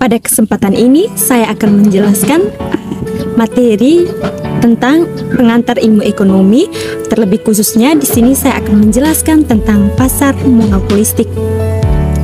Pada kesempatan ini saya akan menjelaskan materi tentang pengantar ilmu ekonomi. Terlebih khususnya di sini saya akan menjelaskan tentang pasar monopolistik.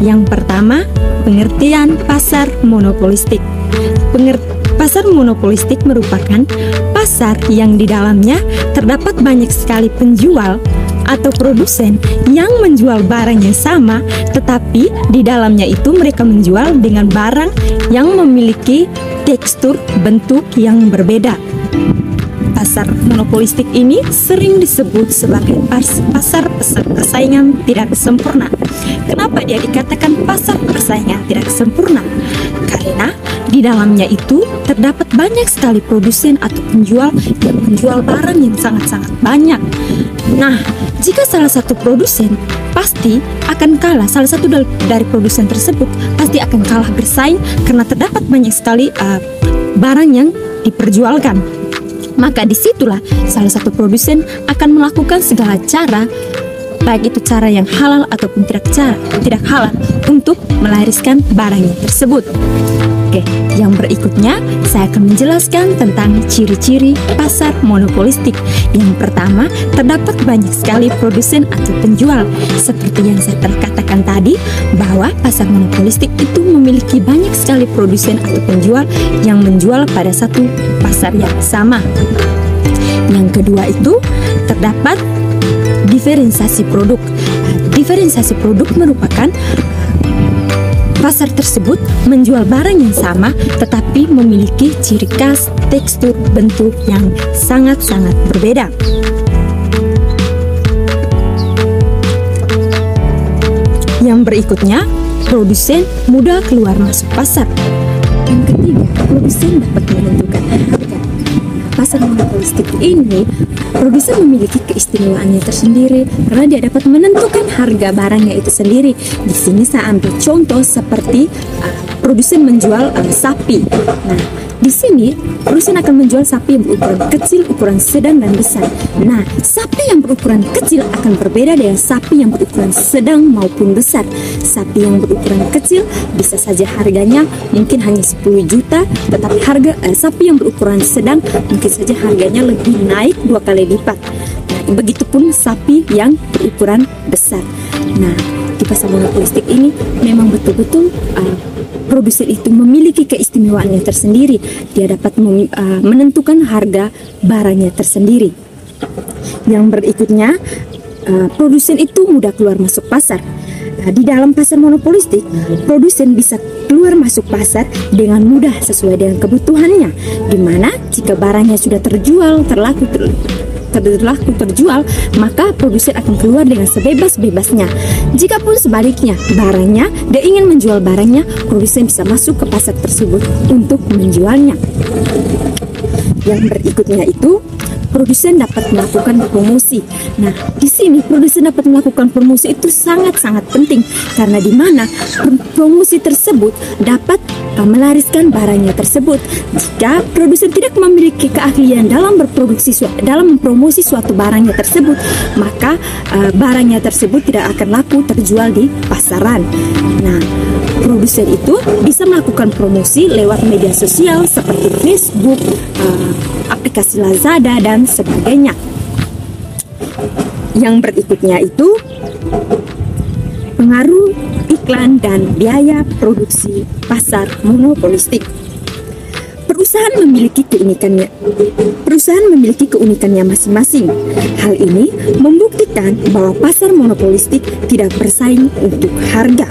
Yang pertama, pengertian pasar monopolistik. Pasar monopolistik merupakan pasar yang di dalamnya terdapat banyak sekali penjual atau produsen yang menjual barang yang sama, tetapi di dalamnya itu mereka menjual dengan barang yang memiliki tekstur bentuk yang berbeda. Pasar monopolistik ini sering disebut sebagai pasar persaingan tidak sempurna. Kenapa dia dikatakan pasar persaingan tidak sempurna? Karena di dalamnya itu terdapat banyak sekali produsen atau penjual yang menjual barang yang sangat-sangat banyak. Nah, jika salah satu produsen pasti akan kalah, salah satu dari produsen tersebut pasti akan kalah bersaing karena terdapat banyak sekali barang yang diperjualkan. Maka disitulah salah satu produsen akan melakukan segala cara, baik itu cara yang halal ataupun tidak halal, untuk melariskan barangnya tersebut. Oke, yang berikutnya saya akan menjelaskan tentang ciri-ciri pasar monopolistik. Yang pertama, terdapat banyak sekali produsen atau penjual. Seperti yang saya telah katakan tadi, bahwa pasar monopolistik itu memiliki banyak sekali produsen atau penjual yang menjual pada satu pasar yang sama. Yang kedua itu, terdapat diferensiasi produk. Diferensiasi produk merupakan pasar tersebut menjual barang yang sama tetapi memiliki ciri khas, tekstur, bentuk yang sangat-sangat berbeda. Yang berikutnya, produsen mudah keluar masuk pasar. Yang ketiga, produsen dapat menentukan harga. Pasar monopolistik ini, produsen memiliki keistimewaannya tersendiri karena dia dapat menentukan harga barangnya itu sendiri. Di sini saya ambil contoh seperti produsen menjual sapi. Nah, di sini produsen akan menjual sapi yang berukuran kecil, ukuran sedang, dan besar. Nah, sapi yang berukuran kecil akan berbeda dengan sapi yang berukuran sedang maupun besar. Sapi yang berukuran kecil bisa saja harganya mungkin hanya 10 juta, tetapi sapi yang berukuran sedang mungkin saja harganya lebih naik 2 kali lipat. Nah, begitupun sapi yang berukuran besar. Nah, di pasar monopolistik ini memang betul-betul produsen itu memiliki keistimewaannya tersendiri. Dia dapat menentukan harga barangnya tersendiri. Yang berikutnya, produsen itu mudah keluar masuk pasar. Di dalam pasar monopolistik, produsen bisa keluar masuk pasar dengan mudah sesuai dengan kebutuhannya. Dimana jika barangnya sudah terjual, terlaku terjual, maka produsen akan keluar dengan sebebas-bebasnya. Jikapun sebaliknya, barangnya, dia ingin menjual barangnya, produsen bisa masuk ke pasar tersebut untuk menjualnya. Yang berikutnya itu, produsen dapat melakukan promosi. Nah, di sini produsen dapat melakukan promosi itu sangat-sangat penting karena di mana promosi tersebut dapat melariskan barangnya tersebut. Jika produsen tidak memiliki keahlian dalam mempromosi suatu barangnya tersebut, maka barangnya tersebut tidak akan laku terjual di pasaran. Nah, produsen itu bisa melakukan promosi lewat media sosial seperti Facebook, aplikasi Lazada, dan sebagainya. Yang berikutnya itu pengaruh iklan dan biaya produksi pasar monopolistik. Perusahaan memiliki keunikannya masing-masing. Hal ini membuktikan bahwa pasar monopolistik tidak bersaing untuk harga.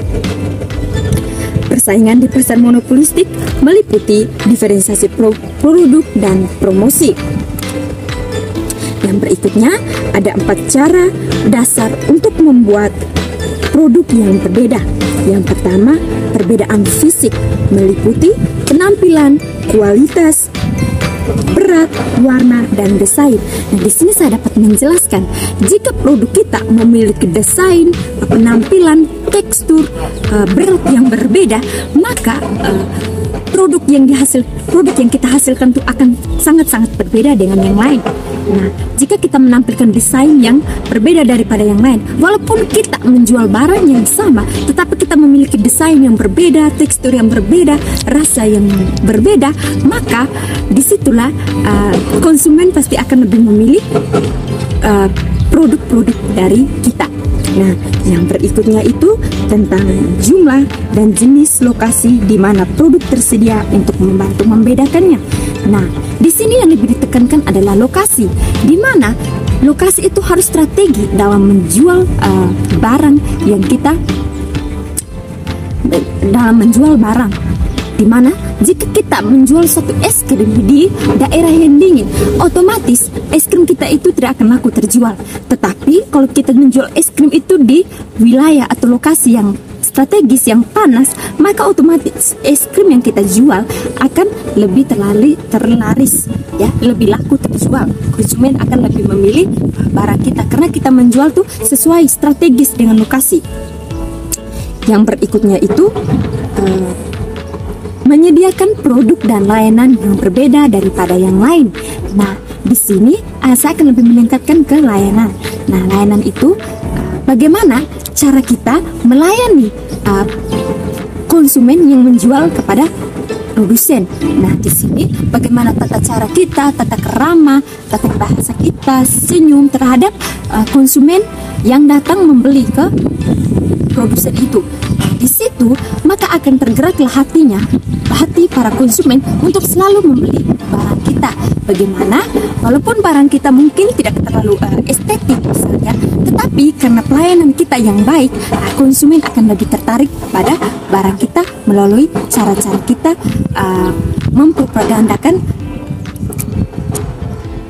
Persaingan di pasar monopolistik meliputi diferensiasi produk dan promosi. Yang berikutnya, ada 4 cara dasar untuk membuat produk yang berbeda. Yang pertama, perbedaan fisik meliputi penampilan, kualitas, berat, warna, dan desain. Nah, di sini saya dapat menjelaskan jika produk kita memiliki desain, penampilan, tekstur, berat yang berbeda, maka produk yang kita hasilkan itu akan sangat-sangat berbeda dengan yang lain. Nah, jika kita menampilkan desain yang berbeda daripada yang lain, walaupun kita menjual barang yang sama, tetapi kita memiliki desain yang berbeda, tekstur yang berbeda, rasa yang berbeda, maka disitulah konsumen pasti akan lebih memilih produk-produk dari kita. Nah, yang berikutnya itu tentang jumlah dan jenis lokasi di mana produk tersedia untuk membantu membedakannya. Nah, di sini yang lebih ditekankan adalah lokasi, di mana lokasi itu harus strategi dalam menjual barang yang kita di mana jika kita menjual suatu es krim di daerah yang dingin, otomatis es krim kita itu tidak akan laku terjual. Tetapi kalau kita menjual es krim itu di wilayah atau lokasi yang strategis, yang panas, maka otomatis es krim yang kita jual akan lebih terlaris, ya, lebih laku terjual. Konsumen akan lebih memilih barang kita karena kita menjual tuh sesuai strategis dengan lokasi. Yang berikutnya itu menyediakan produk dan layanan yang berbeda daripada yang lain. Nah, di sini saya akan lebih meningkatkan ke layanan. Nah, layanan itu bagaimana cara kita melayani konsumen yang menjual kepada produsen. Nah, di sini bagaimana tata cara kita, tata kerama, tata bahasa kita, senyum terhadap konsumen yang datang membeli ke produsen itu. Di situ maka akan tergeraklah hati para konsumen untuk selalu membeli barang kita. Bagaimana? Walaupun barang kita mungkin tidak terlalu estetik misalnya, tetapi karena pelayanan kita yang baik, konsumen akan lebih tertarik pada barang kita melalui cara-cara kita mempropagandakan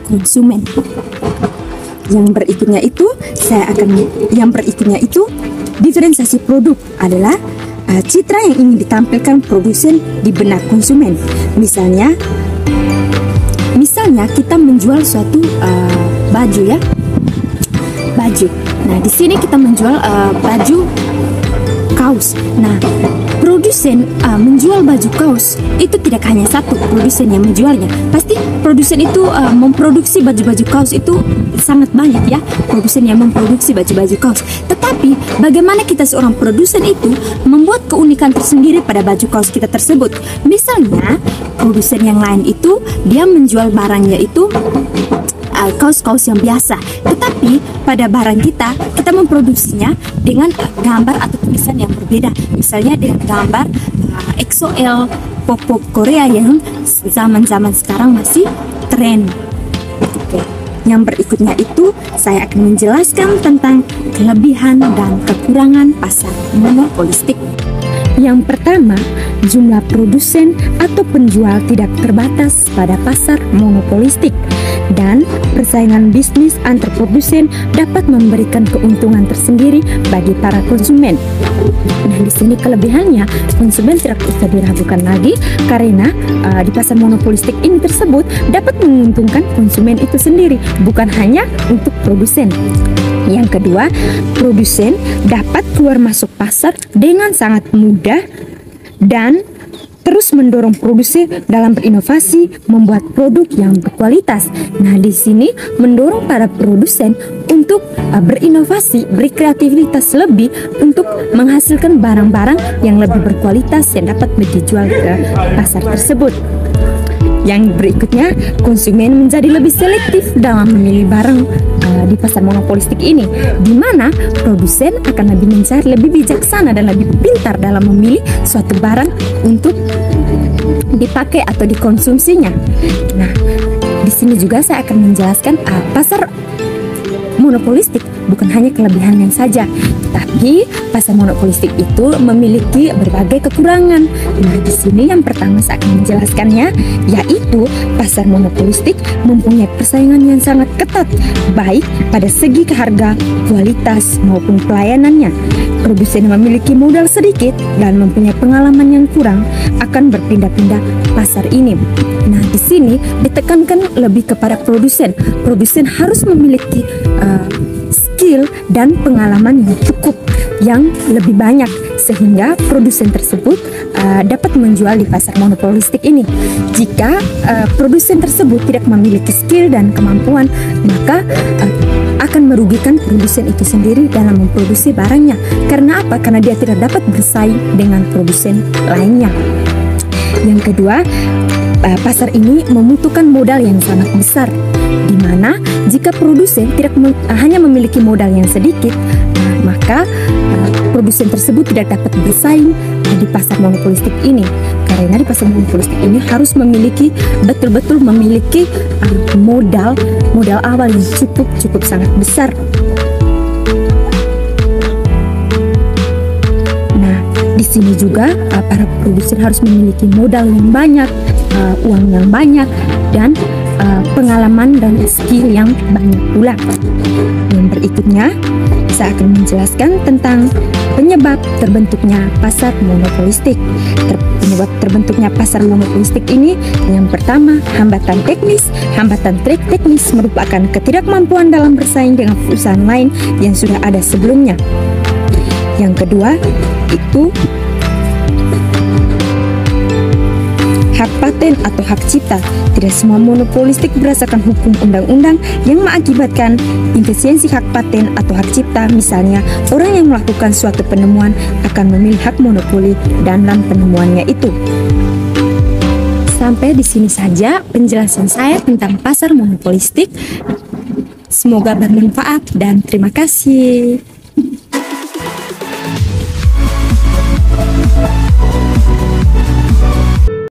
konsumen. Yang berikutnya itu diferensiasi produk adalah citra yang ingin ditampilkan produsen di benak konsumen. Misalnya kita menjual suatu baju, ya, baju. Nah, di sini kita menjual baju kaos. Nah, produsen menjual baju kaos itu tidak hanya satu produsen yang menjualnya. Pasti produsen itu memproduksi baju-baju kaos itu sangat banyak, ya, produsen yang memproduksi baju-baju kaos. Tetapi bagaimana kita seorang produsen itu membuat keunikan tersendiri pada baju kaos kita tersebut. Misalnya produsen yang lain itu dia menjual barangnya itu kaos-kaos yang biasa, tetapi pada barang kita memproduksinya dengan gambar atau tulisan yang berbeda. Misalnya dengan gambar XOL, pop-pop Korea yang zaman-zaman sekarang masih tren. Oke. Yang berikutnya itu saya akan menjelaskan tentang kelebihan dan kekurangan pasar monopolistik. Yang pertama, jumlah produsen atau penjual tidak terbatas pada pasar monopolistik, dan persaingan bisnis antar produsen dapat memberikan keuntungan tersendiri bagi para konsumen. Nah, di sini kelebihannya, konsumen tidak usah diragukan lagi karena di pasar monopolistik ini tersebut dapat menguntungkan konsumen itu sendiri, bukan hanya untuk produsen. Yang kedua, produsen dapat keluar masuk pasar dengan sangat mudah dan terus mendorong produsen dalam berinovasi, membuat produk yang berkualitas. Nah, di sini mendorong para produsen untuk berinovasi, berkreativitas lebih untuk menghasilkan barang-barang yang lebih berkualitas yang dapat dijual ke pasar tersebut. Yang berikutnya, konsumen menjadi lebih selektif dalam memilih barang di pasar monopolistik ini, di mana produsen akan lebih bijaksana dan lebih pintar dalam memilih suatu barang untuk dipakai atau dikonsumsinya. Nah, di sini juga saya akan menjelaskan pasar monopolistik bukan hanya kelebihannya saja, tapi pasar monopolistik itu memiliki berbagai kekurangan. Nah, di sini yang pertama saya akan menjelaskannya, yaitu pasar monopolistik mempunyai persaingan yang sangat ketat, baik pada segi harga, kualitas maupun pelayanannya. Produsen yang memiliki modal sedikit dan mempunyai pengalaman yang kurang akan berpindah-pindah pasar ini. Nah, di sini ditekankan lebih kepada produsen. Produsen harus memiliki skill dan pengalaman yang cukup yang lebih banyak, sehingga produsen tersebut dapat menjual di pasar monopolistik ini. Jika produsen tersebut tidak memiliki skill dan kemampuan, maka akan merugikan produsen itu sendiri dalam memproduksi barangnya. Karena apa? Karena dia tidak dapat bersaing dengan produsen lainnya. Yang kedua, pasar ini membutuhkan modal yang sangat besar, di mana jika produsen hanya memiliki modal yang sedikit, maka produsen tersebut tidak dapat bersaing di pasar monopolistik ini. Karena di pasar monopolistik ini harus betul-betul memiliki modal awal yang cukup sangat besar. Nah, di sini juga para produsen harus memiliki modal yang banyak, uang yang banyak, dan pengalaman dan skill yang banyak pula. Yang berikutnya, saya akan menjelaskan tentang penyebab terbentuknya pasar monopolistik. Penyebab terbentuknya pasar monopolistik ini, yang pertama, hambatan teknis. Hambatan teknis merupakan ketidakmampuan dalam bersaing dengan perusahaan lain yang sudah ada sebelumnya. Yang kedua, itu hak paten atau hak cipta. Tidak semua monopolistik berdasarkan hukum undang-undang yang mengakibatkan efisiensi hak paten atau hak cipta. Misalnya, orang yang melakukan suatu penemuan akan memilih hak monopoli dalam penemuannya itu. Sampai di sini saja penjelasan saya tentang pasar monopolistik. Semoga bermanfaat dan terima kasih.